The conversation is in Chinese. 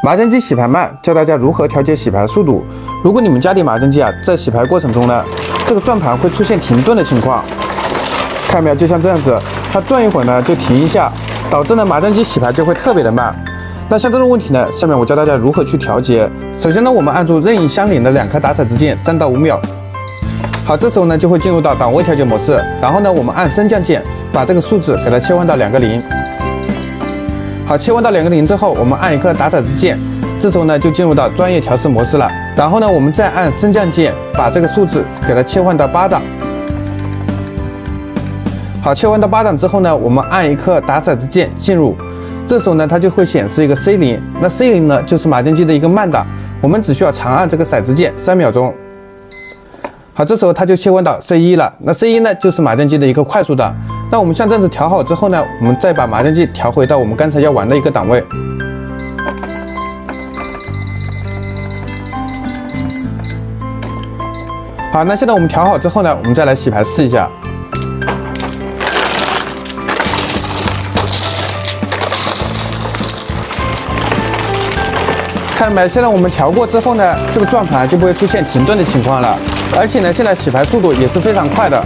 麻将机洗牌慢，教大家如何调节洗牌速度。如果你们家里麻将机在洗牌过程中呢，这个转盘会出现停顿的情况，看到没有？就像这样子，它转一会儿呢就停一下，导致呢麻将机洗牌就会特别的慢。那像这种问题呢，下面我教大家如何去调节。首先呢，我们按住任意相邻的2颗打骰子键3到5秒。好，这时候呢就会进入到档位调节模式。然后呢，我们按升降键把这个数字给它切换到2个0。好，切换到2个0之后，我们按1颗打骰子键，这时候呢就进入到专业调试模式了。然后呢，我们再按升降键把这个数字给它切换到8档。好，切换到8档之后呢，我们按1颗打骰子键进入。这时候呢，它就会显示一个 C0， 那 C0 呢就是麻将机的一个慢档，我们只需要长按这个骰子键3秒钟。好，这时候它就切换到 C1 了，那 C1 呢就是麻将机的一个快速档。那我们像这样子调好之后呢，我们再把麻将机调回到我们刚才要玩的一个档位。好，那现在我们调好之后呢，我们再来洗牌试一下。看到没？现在我们调过之后呢，这个转盘就不会出现停顿的情况了，而且呢，现在洗牌速度也是非常快的。